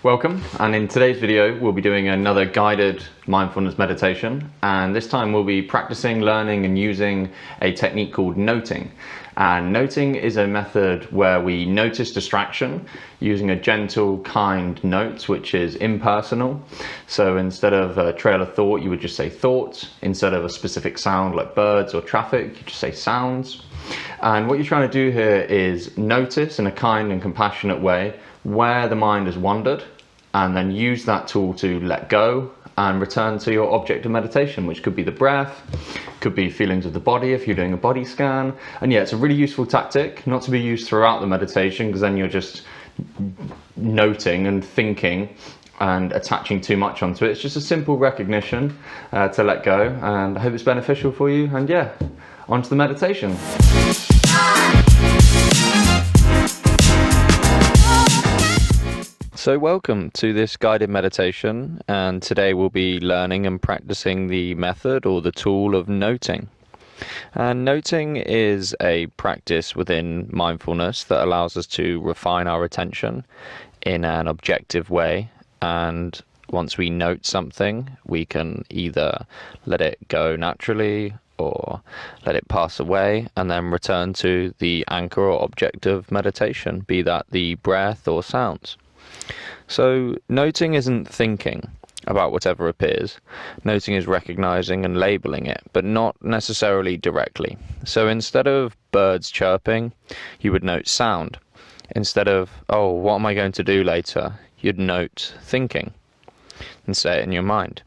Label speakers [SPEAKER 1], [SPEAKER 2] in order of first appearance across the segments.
[SPEAKER 1] Welcome, and in today's video we'll be doing another guided mindfulness meditation, and this time we'll be practicing, learning and using a technique called noting. And noting is a method where we notice distraction using a gentle, kind note which is impersonal. So instead of a trail of thought, you would just say thoughts. Instead of a specific sound like birds or traffic, you just say sounds. And what you're trying to do here is notice in a kind and compassionate way where the mind has wandered, and then use that tool to let go and return to your object of meditation, which could be the breath, could be feelings of the body if you're doing a body scan. And yeah, it's a really useful tactic, not to be used throughout the meditation, because then you're just noting and thinking and attaching too much onto it. It's just a simple recognition to let go, and I hope it's beneficial for you. And yeah, on to the meditation. So welcome to this guided meditation, and today we'll be learning and practicing the method or the tool of noting. And noting is a practice within mindfulness that allows us to refine our attention in an objective way, and once we note something we can either let it go naturally or let it pass away and then return to the anchor or object of meditation, be that the breath or sounds. So noting isn't thinking about whatever appears. Noting is recognizing and labeling it, but not necessarily directly. So instead of birds chirping, you would note sound. Instead of, oh, what am I going to do later? You'd note thinking and say it in your mind.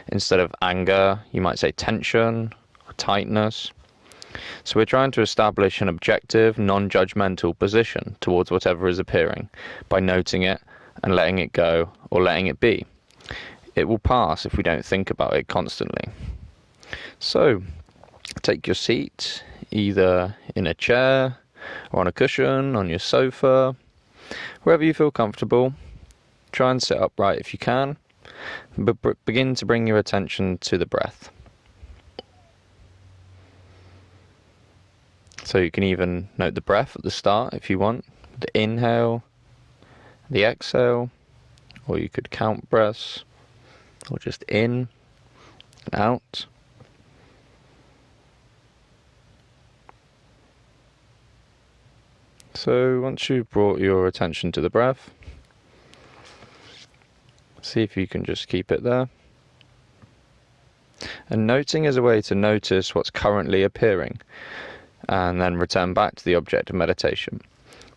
[SPEAKER 1] Instead of anger, you might say tension or tightness. So we're trying to establish an objective, non-judgmental position towards whatever is appearing by noting it and letting it go or letting it be. It will pass if we don't think about it constantly. So take your seat, either in a chair or on a cushion, on your sofa, wherever you feel comfortable. Try and sit upright if you can, but begin to bring your attention to the breath. So you can even note the breath at the start if you want, the inhale, the exhale, or you could count breaths, or just in and out. So once you've brought your attention to the breath, see if you can just keep it there. And noting is a way to notice what's currently appearing and then return back to the object of meditation.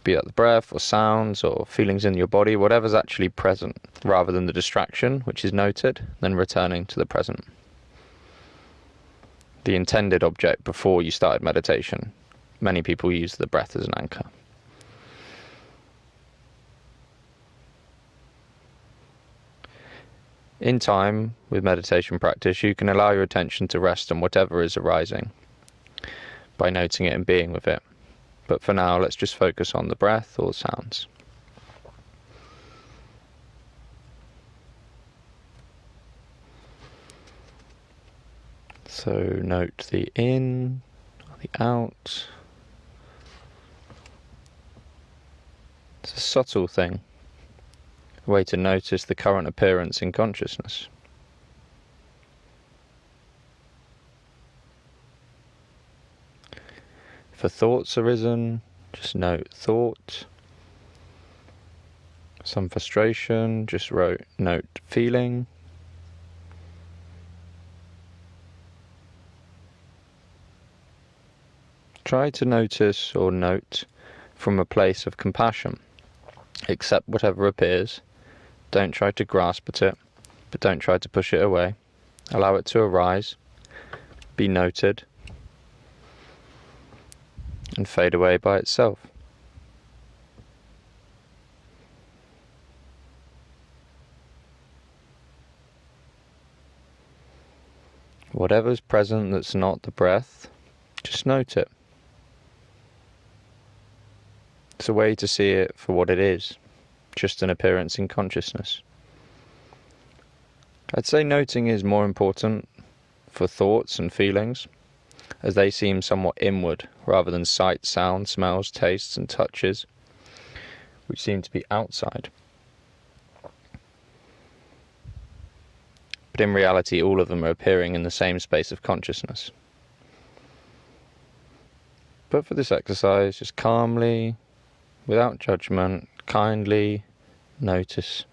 [SPEAKER 1] Be that the breath or sounds or feelings in your body, whatever's actually present, rather than the distraction, which is noted, then returning to the present. The intended object before you started meditation. Many people use the breath as an anchor. In time, with meditation practice, you can allow your attention to rest on whatever is arising by noting it and being with it. But for now, let's just focus on the breath or sounds. So note the in, the out. It's a subtle thing, a way to notice the current appearance in consciousness. If a thought's arisen, just note thought. Some frustration, just note feeling. Try to notice or note from a place of compassion. Accept whatever appears. Don't try to grasp at it, but don't try to push it away. Allow it to arise, be noted, and fade away by itself. Whatever's present that's not the breath, just note it. It's a way to see it for what it is, just an appearance in consciousness. I'd say noting is more important for thoughts and feelings, as they seem somewhat inward rather than sight, sound, smells, tastes and touches, which seem to be outside. but in reality all of them are appearing in the same space of consciousness. But for this exercise, just calmly, without judgment, kindly notice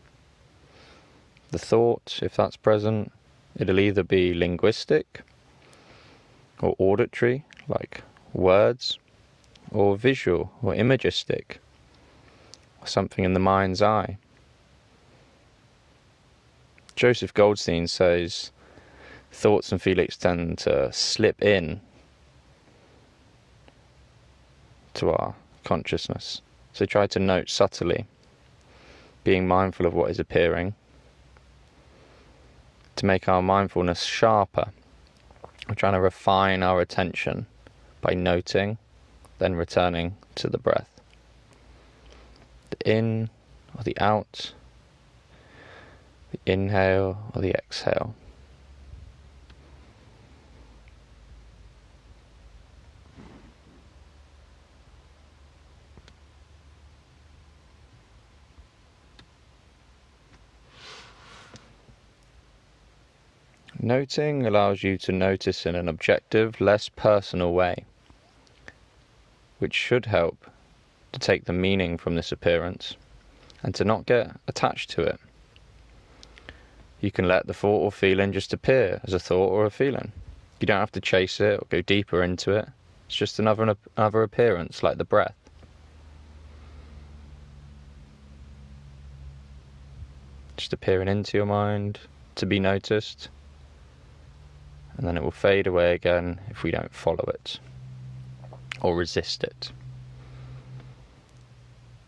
[SPEAKER 1] the thought, if that's present. It'll either be linguistic or auditory, like words, or visual or imagistic, or something in the mind's eye. Joseph Goldstein says thoughts and feelings tend to slip in to our consciousness. So try to note subtly, being mindful of what is appearing, to make our mindfulness sharper. We're trying to refine our attention by noting, then returning to the breath. The in or the out, the inhale or the exhale. Noting allows you to notice in an objective, less personal way, which should help to take the meaning from this appearance and to not get attached to it. You can let the thought or feeling just appear as a thought or a feeling. You don't have to chase it or go deeper into it. It's just another appearance, like the breath. Just appearing into your mind to be noticed, and then it will fade away again if we don't follow it or resist it.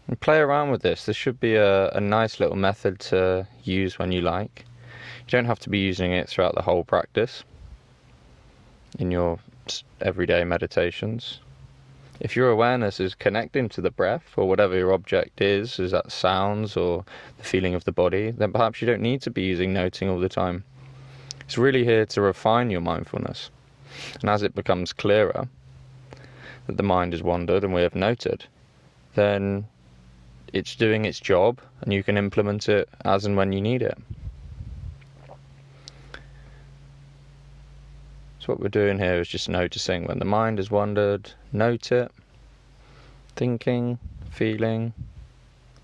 [SPEAKER 1] And play around with this. This should be a nice little method to use when you like. You don't have to be using it throughout the whole practice in your everyday meditations. If your awareness is connecting to the breath, or whatever your object is that sounds or the feeling of the body, then perhaps you don't need to be using noting all the time. It's really here to refine your mindfulness. And as it becomes clearer that the mind has wandered and we have noted, then it's doing its job and you can implement it as and when you need it. So what we're doing here is just noticing when the mind has wandered, note it, thinking, feeling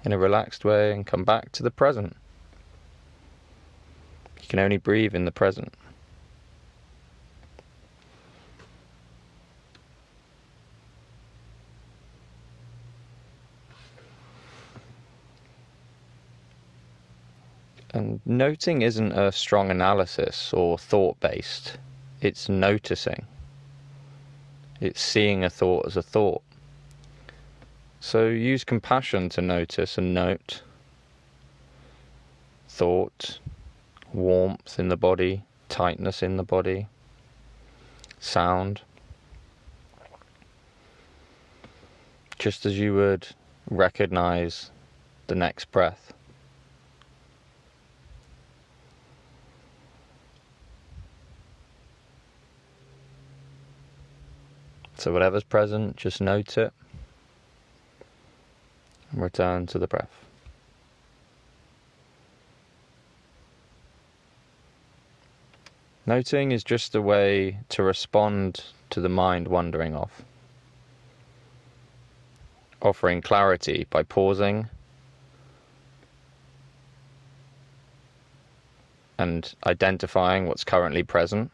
[SPEAKER 1] in a relaxed way, and come back to the present. You can only breathe in the present. And noting isn't a strong analysis or thought-based. It's noticing. It's seeing a thought as a thought. So use compassion to notice and note thought, warmth in the body, tightness in the body, sound. Just as you would recognize the next breath. So whatever's present, just note it and return to the breath. Noting is just a way to respond to the mind wandering off, offering clarity by pausing and identifying what's currently present,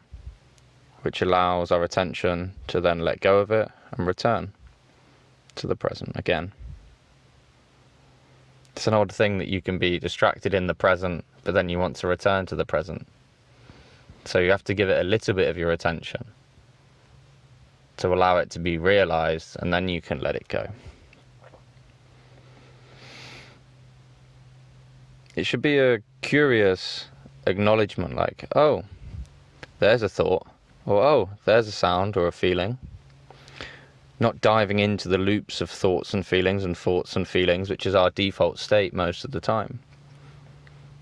[SPEAKER 1] which allows our attention to then let go of it and return to the present again. It's an odd thing that you can be distracted in the present, but then you want to return to the present. So you have to give it a little bit of your attention to allow it to be realized, and then you can let it go. It should be a curious acknowledgement, like, oh, there's a thought. Or, oh, there's a sound or a feeling. Not diving into the loops of thoughts and feelings, which is our default state most of the time.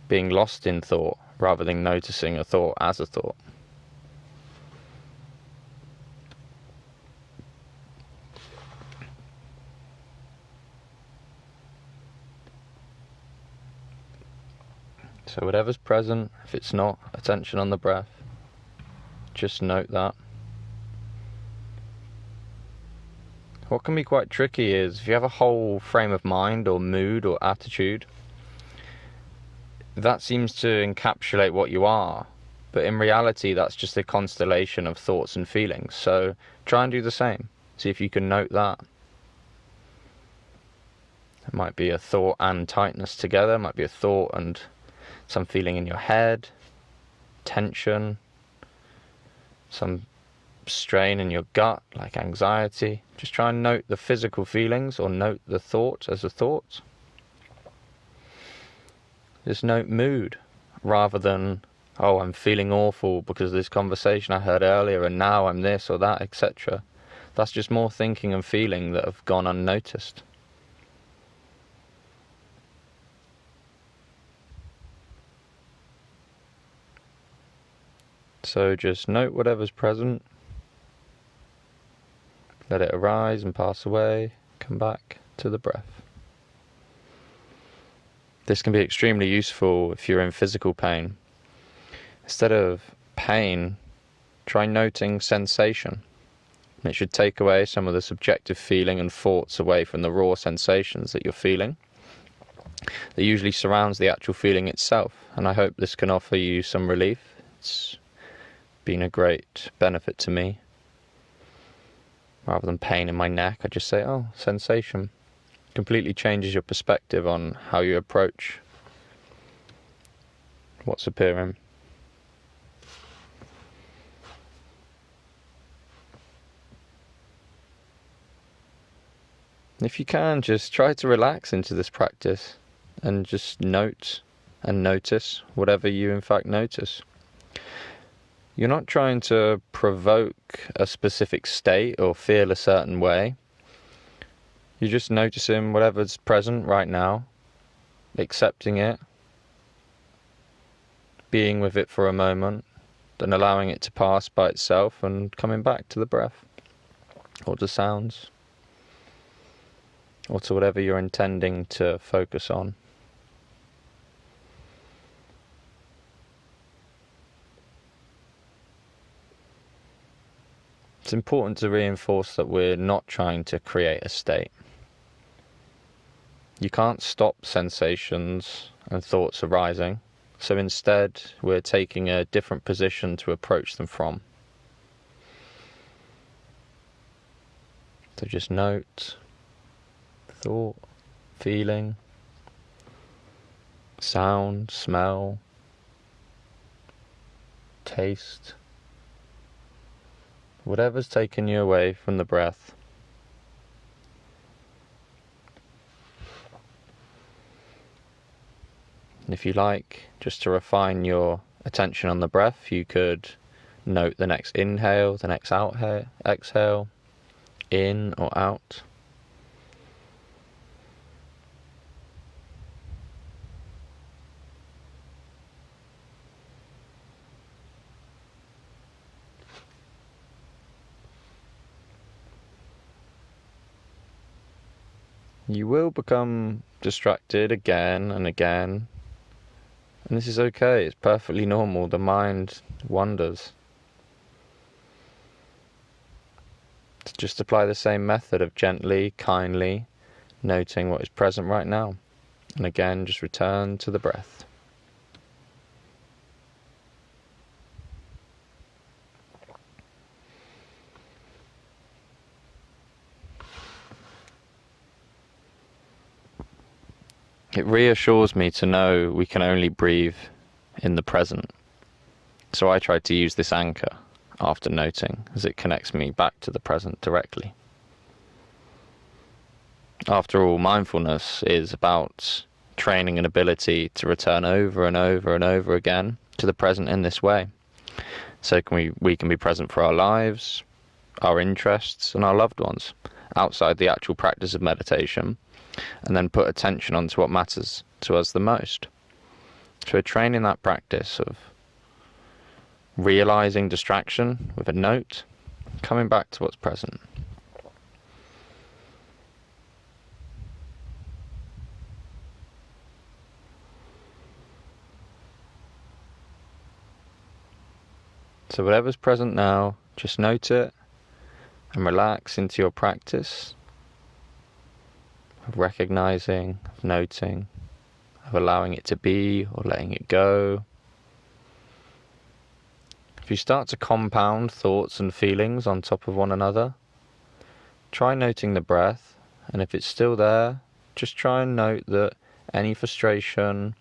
[SPEAKER 1] Being lost in thought rather than noticing a thought as a thought. So whatever's present, if it's not attention on the breath, just note that. What can be quite tricky is if you have a whole frame of mind or mood or attitude, that seems to encapsulate what you are, but in reality that's just a constellation of thoughts and feelings. So try and do the same. See if you can note that. It might be a thought and tightness together, it might be a thought and some feeling in your head, tension, some strain in your gut, like anxiety. Just try and note the physical feelings, or note the thought as a thought. Just note mood, rather than, oh, I'm feeling awful because of this conversation I heard earlier and now I'm this or that, etc. That's just more thinking and feeling that have gone unnoticed. So just note whatever's present, let it arise and pass away, come back to the breath. This can be extremely useful if you're in physical pain. Instead of pain, try noting sensation. And it should take away some of the subjective feeling and thoughts away from the raw sensations that you're feeling. That usually surrounds the actual feeling itself, and I hope this can offer you some relief. It's been a great benefit to me. Rather than pain in my neck, I just say, oh, sensation. Completely changes your perspective on how you approach what's appearing. If you can, just try to relax into this practice and just note and notice whatever you in fact notice. You're not trying to provoke a specific state or feel a certain way. You're just noticing whatever's present right now, accepting it, being with it for a moment, then allowing it to pass by itself and coming back to the breath, or to sounds, or to whatever you're intending to focus on. It's important to reinforce that we're not trying to create a state. You can't stop sensations and thoughts arising, so instead we're taking a different position to approach them from. So just note thought, feeling, sound, smell, taste, whatever's taken you away from the breath. And if you like, just to refine your attention on the breath, you could note the next inhale, the next exhale, in or out. You will become distracted again and again, and this is okay, it's perfectly normal, the mind wanders. So just apply the same method of gently, kindly noting what is present right now, and again just return to the breath. It reassures me to know we can only breathe in the present. So I try to use this anchor after noting, as it connects me back to the present directly. After all, mindfulness is about training an ability to return over and over and over again to the present in this way. So we can be present for our lives, our interests, and our loved ones, outside the actual practice of meditation, and then put attention onto what matters to us the most. So we're training that practice of realizing distraction with a note, coming back to what's present. So whatever's present now, just note it and relax into your practice of recognizing, of noting, of allowing it to be or letting it go. If you start to compound thoughts and feelings on top of one another, try noting the breath, and if it's still there, just try and note that any frustration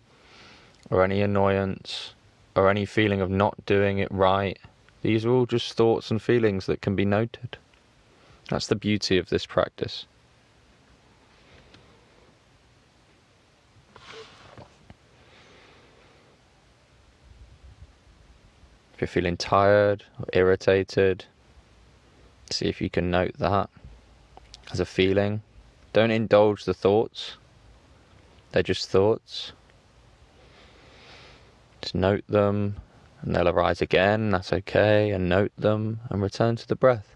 [SPEAKER 1] or any annoyance or any feeling of not doing it right, these are all just thoughts and feelings that can be noted. That's the beauty of this practice. If you're feeling tired or irritated, see if you can note that as a feeling. Don't indulge the thoughts. They're just thoughts. Just note them, and they'll arise again, that's okay, and note them, and return to the breath.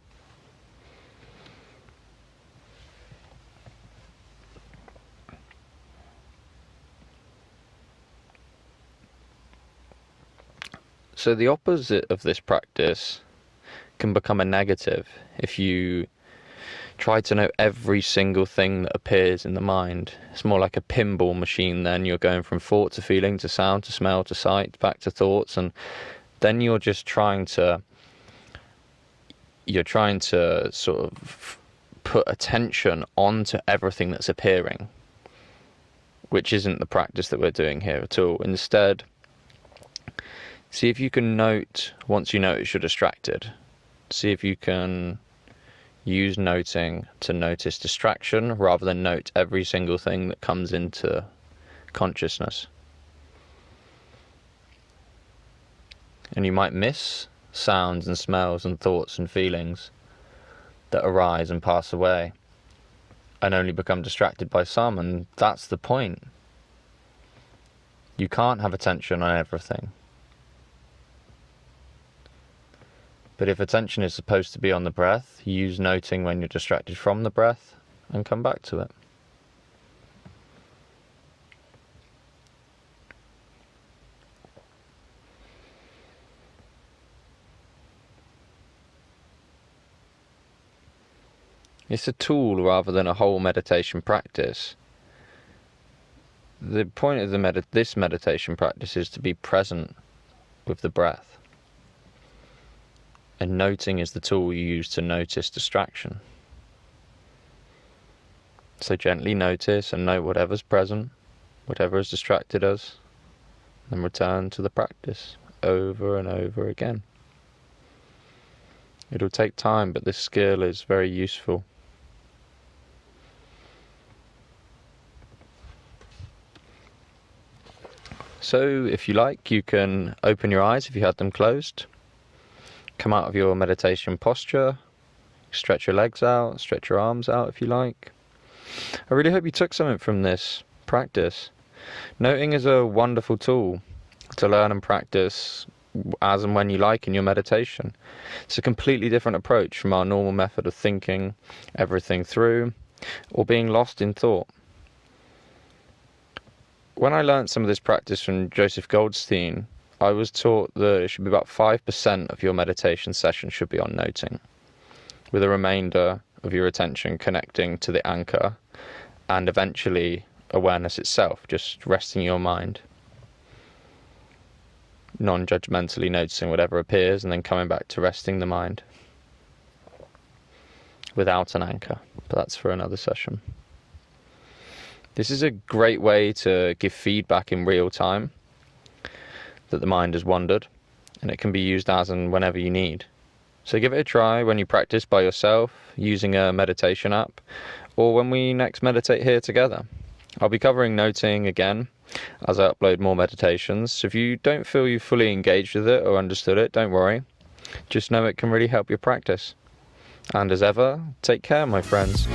[SPEAKER 1] So the opposite of this practice can become a negative if you try to know every single thing that appears in the mind. It's more like a pinball machine then. You're going from thought to feeling to sound to smell to sight back to thoughts, and then you're trying to sort of put attention onto everything that's appearing, which isn't the practice that we're doing here at all. Instead, see if you can note once you notice you're distracted. See if you can use noting to notice distraction rather than note every single thing that comes into consciousness. And you might miss sounds and smells and thoughts and feelings that arise and pass away and only become distracted by some, and that's the point. You can't have attention on everything. But if attention is supposed to be on the breath, use noting when you're distracted from the breath and come back to it. It's a tool rather than a whole meditation practice. The point of this meditation practice is to be present with the breath. And noting is the tool you use to notice distraction. So gently notice and note whatever's present, whatever has distracted us, and return to the practice over and over again. It'll take time, but this skill is very useful. So if you like, you can open your eyes if you had them closed. Come out of your meditation posture, stretch your legs out, stretch your arms out if you like. I really hope you took something from this practice. Noting is a wonderful tool to learn and practice as and when you like in your meditation. It's a completely different approach from our normal method of thinking everything through or being lost in thought. When I learned some of this practice from Joseph Goldstein, I was taught that it should be about 5% of your meditation session should be on noting, with a remainder of your attention connecting to the anchor and eventually awareness itself, just resting your mind, non-judgmentally noticing whatever appears and then coming back to resting the mind without an anchor. But that's for another session. This is a great way to give feedback in real time that the mind has wandered, and it can be used as and whenever you need. So give it a try when you practice by yourself using a meditation app, or when we next meditate here together. I'll be covering noting again as I upload more meditations, so if you don't feel you've fully engaged with it or understood it, don't worry. Just know it can really help your practice. And as ever, take care, my friends.